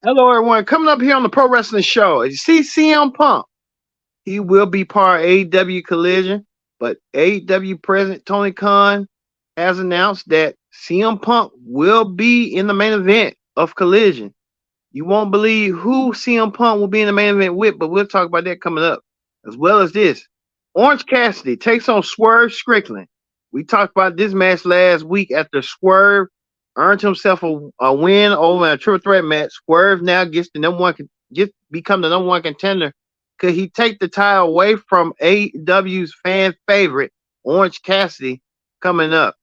Hello, everyone. Coming up here on the Pro Wrestling Show. You see CM Punk. He will be part of AEW Collision, but AEW President Tony Khan has announced that CM Punk will be in the main event of Collision. You won't believe who CM Punk will be in the main event with, but we'll talk about that coming up. As well as this, Orange Cassidy takes on Swerve Strickland. We talked about this match last week after Swerve earned himself a win over a triple threat match. Swerve now gets the number one, become the number one contender. Could he take the title away from AEW's fan favorite Orange Cassidy coming up?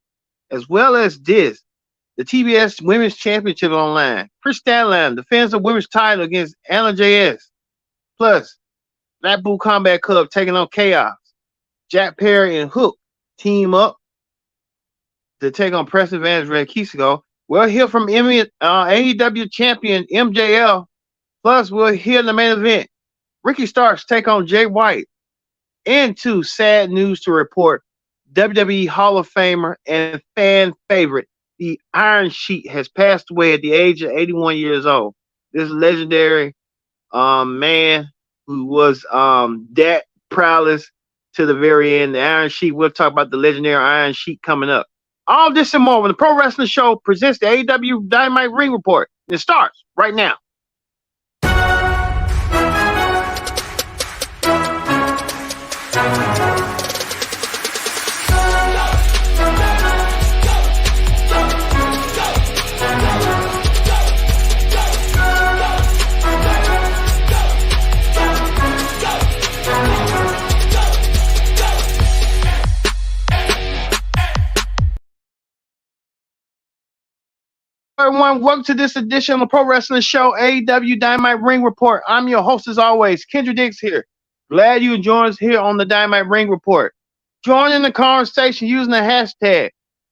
As well as this, the TBS Women's Championship online. Chris Statlander defends the women's title against Anna JS. Plus, Blackpool Combat Club taking on Chaos. Jack Perry and Hook team up to take on Preston Vance Red Kisigo. We'll hear from AEW champion MJL. Plus, we'll hear in the main event Ricky Starks take on Jay White. And two sad news to report: WWE Hall of Famer and fan favorite, the Iron Sheik, has passed away at the age of 81 years old. This legendary man who was that prowess to the very end. The Iron Sheik. We'll talk about the legendary Iron Sheik coming up. All this and more when the Pro Wrestling Show presents the AEW Dynamite Ring Report. It starts right now. Everyone, welcome to this edition of the Pro Wrestling Show, AEW Dynamite Ring Report. I'm your host, as always, Kendra Dix here. Glad you joined us here on the Dynamite Ring Report. Join in the conversation using the hashtag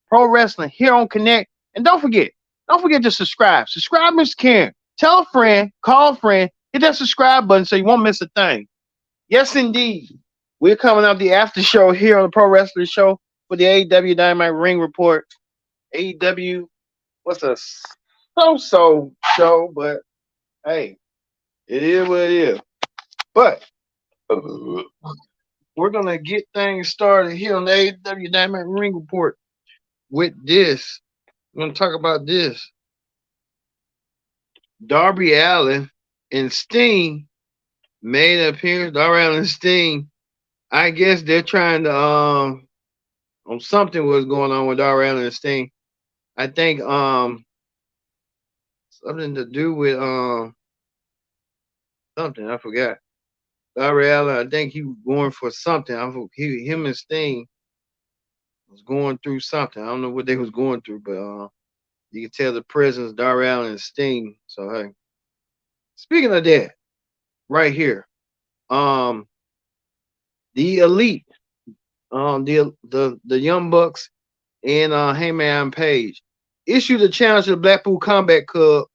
Pro Wrestling here on Connect. And don't forget to subscribe. Subscribe, Mr. Karen. Tell a friend, call a friend, hit that subscribe button so you won't miss a thing. Yes, indeed. We're coming up the after show here on the Pro Wrestling Show for the AEW Dynamite Ring Report. AEW was a so-so show, but hey, it is what it is. But we're gonna get things started here on the AEW Dynamite Ring Report with this. We're gonna talk about this. Darby Allin and Sting made an appearance. Darby Allin and Sting. I guess they're trying to on something was going on with Darby Allin and Sting. I think something to do with something I forgot. Darby Allin, I think he was going for something. Him and Sting was going through something. I don't know what they was going through, but you can tell the presence Darby Allin and Sting. So hey, speaking of that, right here, the Elite, the Young Bucks and Heyman Page issued a challenge to the Blackpool Combat Club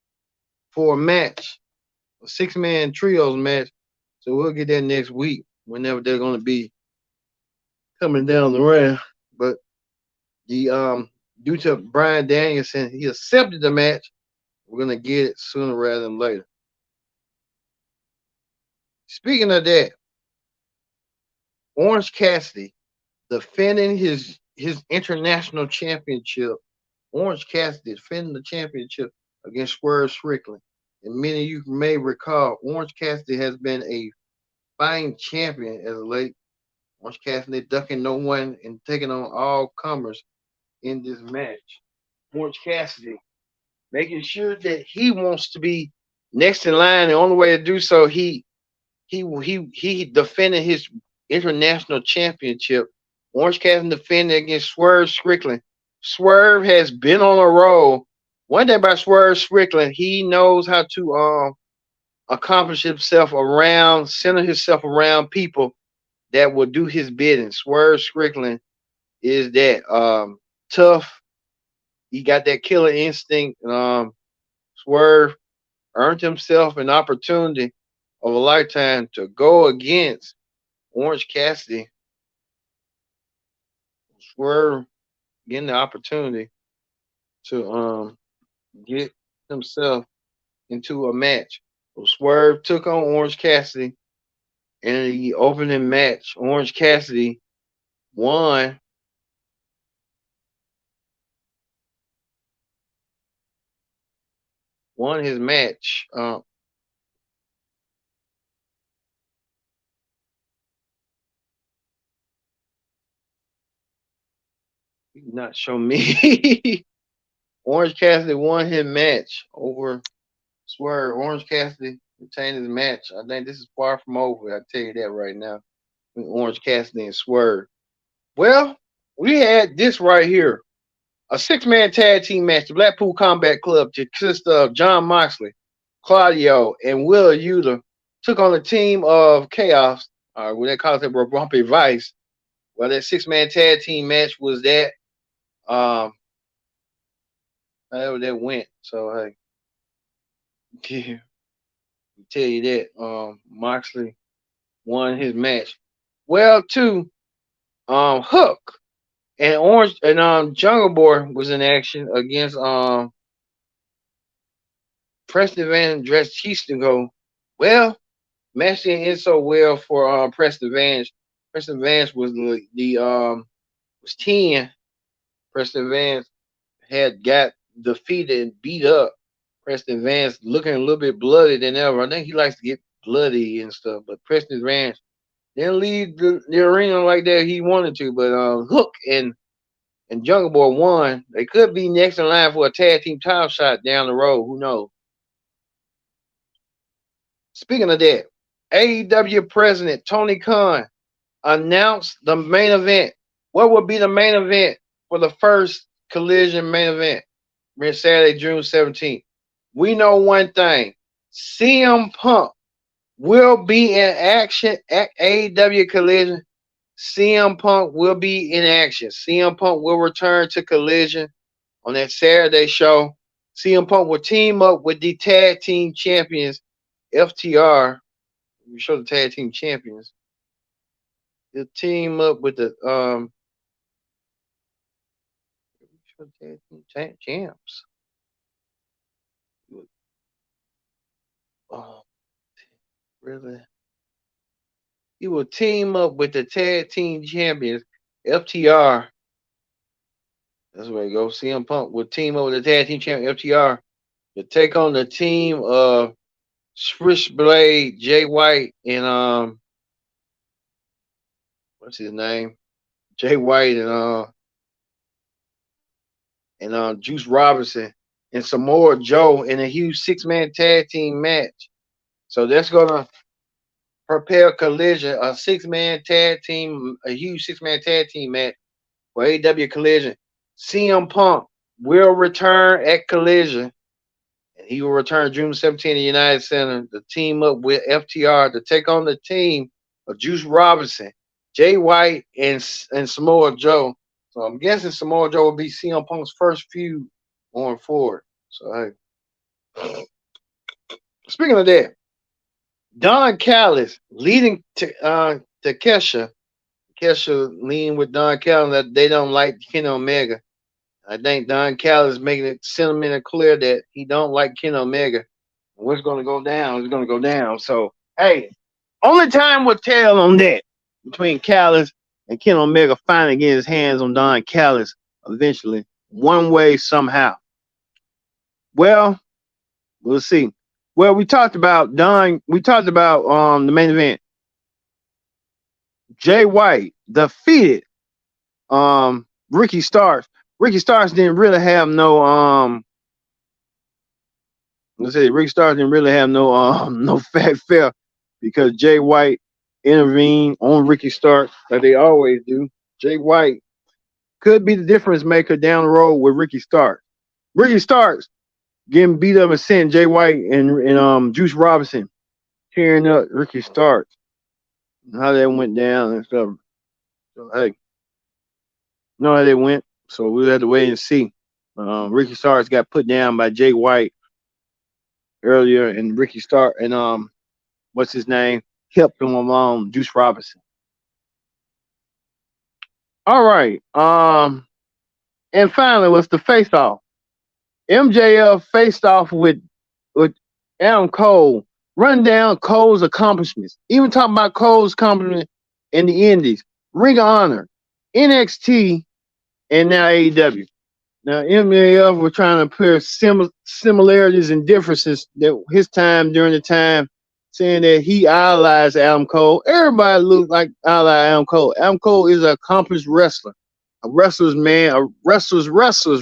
for a match, a 6-man trios match. So we'll get that next week, whenever they're going to be coming down the round. But the due to Brian Danielson, he accepted the match. We're going to get it sooner rather than later. Speaking of that, Orange Cassidy defending his international championship. Orange Cassidy defending the championship against Swerve Strickland. And many of you may recall, Orange Cassidy has been a fighting champion as of late. Orange Cassidy ducking no one and taking on all comers in this match. Orange Cassidy making sure that he wants to be next in line. The only way to do so, he defended his international championship. Orange Cassidy defended against Swerve Strickland. Swerve has been on a roll. One thing about Swerve Strickland, he knows how to accomplish himself around, center himself around people that will do his bidding. Swerve Strickland is that tough. He got that killer instinct. Swerve earned himself an opportunity of a lifetime to go against Orange Cassidy. Swerve getting the opportunity to get himself into a match. So Swerve took on Orange Cassidy in the opening match. Orange Cassidy won. Won his match. Not show me. Orange Cassidy won his match over Swerve. Orange Cassidy retained his match. I think this is far from over. I tell you that right now. Orange Cassidy and Swerve. Well, we had this right here. A six-man tag team match. The Blackpool Combat Club consists of Jon Moxley, Claudio, and Will Yuta took on the team of Chaos, or what they call it, Bumpy Vice. Well, that six-man tag team match was that. However that went. So hey, tell you that. Moxley won his match. Well, too, Hook and Orange and Jungle Boy was in action against Preston Van Dreschistingo. Well, match didn't end so well for Preston Vance. Preston Vance was was 10. Preston Vance had got defeated and beat up. Preston Vance looking a little bit bloody than ever. I think he likes to get bloody and stuff, but Preston Vance didn't leave the arena like that he wanted to. But Hook and Jungle Boy won. They could be next in line for a tag team title shot down the road. Who knows? Speaking of that, AEW President Tony Khan announced the main event. What would be the main event for the first Collision main event? Saturday, June 17th. We know one thing. CM Punk will be in action at AEW Collision. CM Punk will be in action. CM Punk will return to Collision on that Saturday show. CM Punk will team up with the tag team champions, FTR. We show the tag team champions. He'll team up with the tag champs. Oh, really? He will team up with the tag team champions, FTR. That's where you go. CM Punk will team up with the tag team champion, FTR, to take on the team of Switchblade, Jay White, and what's his name? Jay White and Juice Robinson and Samoa Joe in a huge six-man tag team match. So that's gonna prepare Collision, a six-man tag team, a huge six-man tag team match for AEW Collision. CM Punk will return at Collision, and he will return June 17th in the United Center to team up with FTR to take on the team of Juice Robinson, Jay White, and Samoa Joe. So I'm guessing Samoa Joe will be CM Punk's first feud going forward. So hey, speaking of that, Don Callis leading to Kesha. Kesha leading with Don Callis that they don't like Kenny Omega. I think Don Callis making it sentimental clear that he don't like Kenny Omega. What's going to go down is going to go down. So hey, only time will tell on that between Callis and Kenny Omega finally getting his hands on Don Callis eventually, one way somehow. Well, we'll see. Well, we talked about Don. We talked about the main event. Jay White defeated Ricky Starks. Ricky Starks didn't really have no Ricky Starks didn't really have no fat fair because Jay White intervened on Ricky Starks like they always do. Jay White could be the difference maker down the road with Ricky Starks. Ricky Starks getting beat up and sent Jay White and Juice Robinson tearing up Ricky Starks. How that went down and stuff. So hey, you know how they went. So we'll have to wait and see. Ricky Starks got put down by Jay White earlier, and Ricky Starks and what's his name helped him along, Juice Robinson. All right. And finally, what's the face off? MJF faced off with Adam Cole, run down Cole's accomplishments. Even talking about Cole's accomplishment in the Indies, Ring of Honor, NXT, and now AEW. Now MJF were trying to pair similarities and differences that his time during the time, saying that he idolized Adam Cole. Everybody looked like idolized Adam Cole. Adam Cole is an accomplished wrestler, a wrestler's man, a wrestler's wrestler,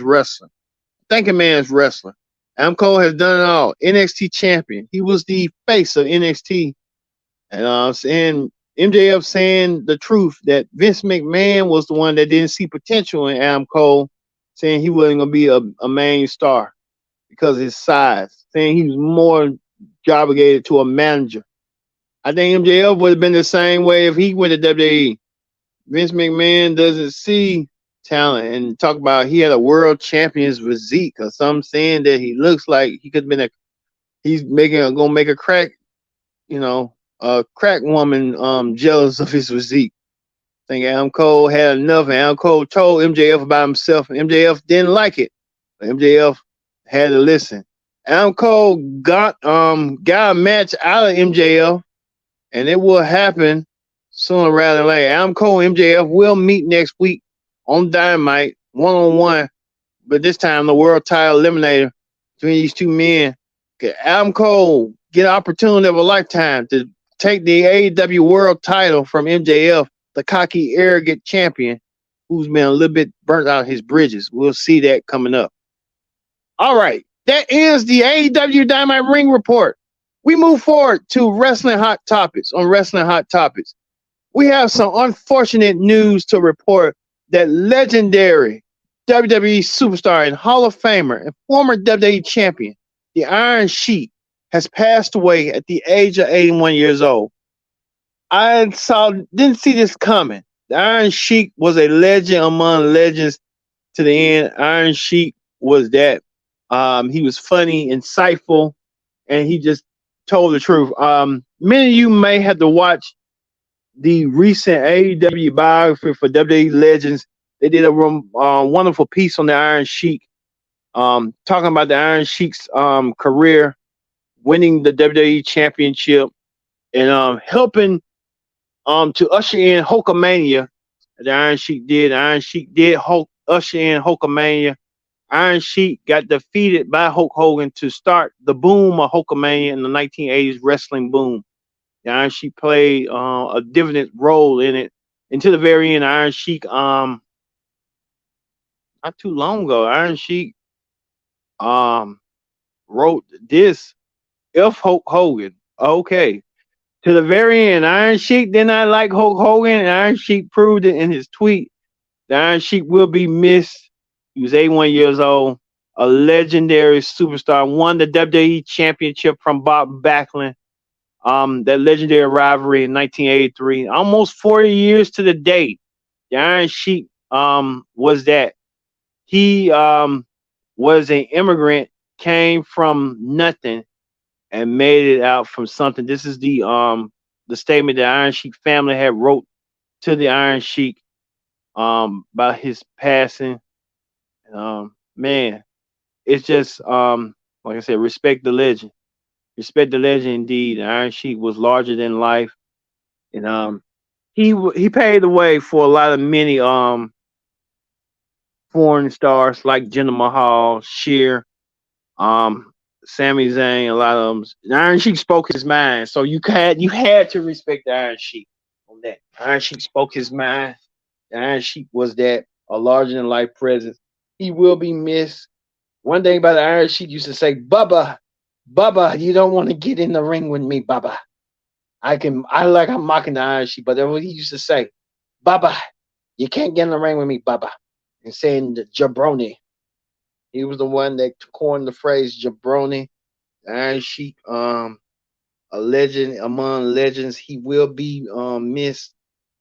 thinking man's wrestler. Adam Cole has done it all. NXT champion. He was the face of NXT. And saying MJF saying the truth that Vince McMahon was the one that didn't see potential in Adam Cole, saying he wasn't gonna be a main star because of his size, saying he was more obligated to a manager. I think MJF would have been the same way if he went to WWE. Vince McMahon doesn't see talent and talk about he had a world champion's physique or some saying that he looks like he could have been he's gonna make a crack, a crack woman jealous of his physique. I think Adam Cole had enough, and Adam Cole told MJF about himself, and MJF didn't like it. But MJF had to listen. Adam Cole got a match out of MJF, and it will happen sooner rather than later. Adam Cole and MJF will meet next week on Dynamite, 1-on-1, but this time the world title eliminator between these two men. Adam Cole get an opportunity of a lifetime to take the AEW world title from MJF, the cocky, arrogant champion who's been a little bit burnt out his bridges. We'll see that coming up. All right, that ends the AEW Dynamite Ring Report. We move forward to Wrestling Hot Topics on Wrestling Hot Topics. We have some unfortunate news to report that legendary WWE superstar and Hall of Famer and former WWE champion, the Iron Sheik, has passed away at the age of 81 years old. I didn't see this coming. The Iron Sheik was a legend among legends to the end. Iron Sheik was that. He was funny, insightful, and he just told the truth. Many of you may have to watch the recent AEW biography for WWE legends. They did a wonderful piece on the Iron Sheik, talking about the Iron Sheik's career, winning the WWE Championship, and helping to usher in Hulkamania. The Iron Sheik did. Iron Sheik did usher in Hulkamania. Iron Sheik got defeated by Hulk Hogan to start the boom of Hulkamania in the 1980s wrestling boom. The Iron Sheik played a dividend role in it until the very end. Iron Sheik, not too long ago, Iron Sheik wrote this. If Hulk Hogan, okay, to the very end, Iron Sheik did not like Hulk Hogan, and Iron Sheik proved it in his tweet. The Iron Sheik will be missed. He was 81 years old, a legendary superstar, won the WWE Championship from Bob Backlund. That legendary rivalry in 1983, almost 40 years to the date. The Iron Sheik was that. He was an immigrant, came from nothing and made it out from something. This is the statement the Iron Sheik family had wrote to the Iron Sheik about his passing. Man, it's just like I said, respect the legend. Respect the legend indeed. Iron Sheik was larger than life, and he paved the way for a lot of many foreign stars like Jinder Mahal, Sheer, Sami Zayn. A lot of them. The Iron Sheik spoke his mind, so you had to respect the Iron Sheik on that. Iron Sheik spoke his mind. The Iron Sheik was that a larger than life presence. He will be missed. One thing about the Iron Sheik used to say, Bubba, you don't want to get in the ring with me, Bubba. I'm mocking the Iron Sheik, but that's what he used to say. Bubba, you can't get in the ring with me, Bubba. And saying the jabroni. He was the one that coined the phrase jabroni. The Iron Sheik, a legend among legends. He will be missed.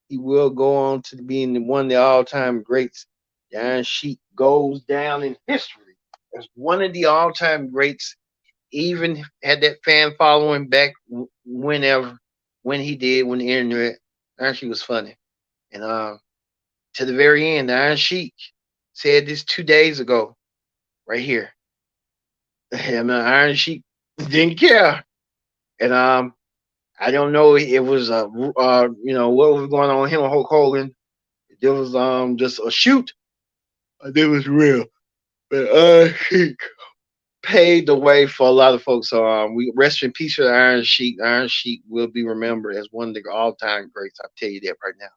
He will go on to being one of the all-time greats. The Iron Sheik goes down in history as one of the all-time greats. Even had that fan following back when the internet. Iron Sheik was funny. And to the very end, the Iron Sheik said this 2 days ago, right here. And Iron Sheik Didn't care. And I don't know if it was what was going on with him and Hulk Hogan. There was just a shoot. It was real. But he paved the way for a lot of folks. So we rest in peace for the Iron Sheik. The Iron Sheik will be remembered as one of the all time greats. I'll tell you that right now.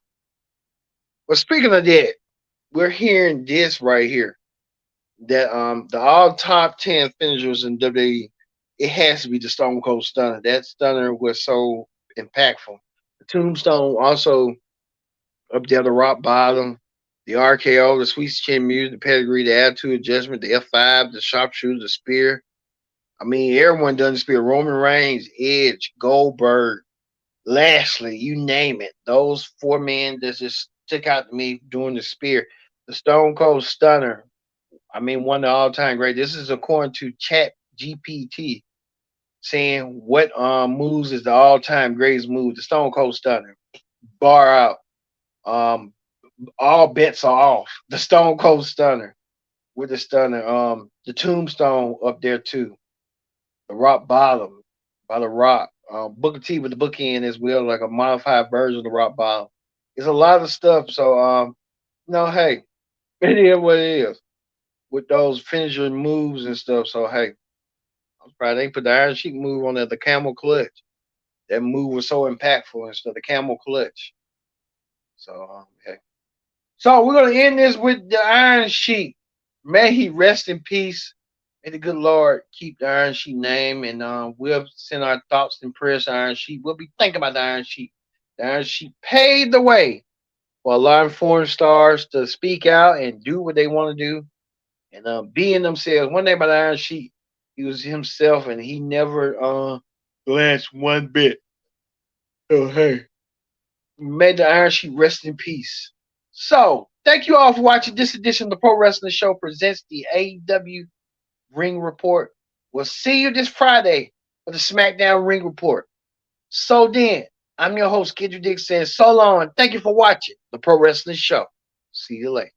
But speaking of that, we're hearing this right here. That the all top 10 finishers in WWE, it has to be the Stone Cold Stunner. That stunner was so impactful. The Tombstone also up there, the rock bottom, the RKO, the sweet chin music, the pedigree, the attitude adjustment, the F5, the sharpshooter, the spear. I mean, everyone done the spear. Roman Reigns, Edge, Goldberg, Lashley, you name it. Those four men that just stick out to me doing the spear. The Stone Cold Stunner, I mean, one of the all-time great. This is according to Chat GPT saying what moves is the all-time greatest move. The Stone Cold Stunner, bar out. Um, all bets are off. The Stone Cold Stunner with the stunner. The Tombstone up there too. The Rock Bottom by the Rock. Booker T with the bookend as well, like a modified version of the Rock Bottom. It's a lot of stuff. So hey, it is what it is with those finisher moves and stuff. So hey, I'm surprised they put the Iron Sheik move on there, the Camel Clutch. That move was so impactful and stuff. The Camel Clutch. So hey. So we're gonna end this with the Iron Sheik. May he rest in peace. May the good Lord keep the Iron Sheik name, and we'll send our thoughts and prayers to Iron Sheik. We'll be thinking about the Iron Sheik. The Iron Sheik paved the way for a lot of foreign stars to speak out and do what they want to do, and being themselves. One thing about the Iron Sheik, he was himself, and he never glanced one bit. So hey, may the Iron Sheik rest in peace. So, thank you all for watching this edition of the Pro Wrestling Show presents the AEW Ring Report. We'll see you this Friday for the SmackDown Ring Report. So then, I'm your host, Kendrick Dick, saying so long and thank you for watching the Pro Wrestling Show. See you later.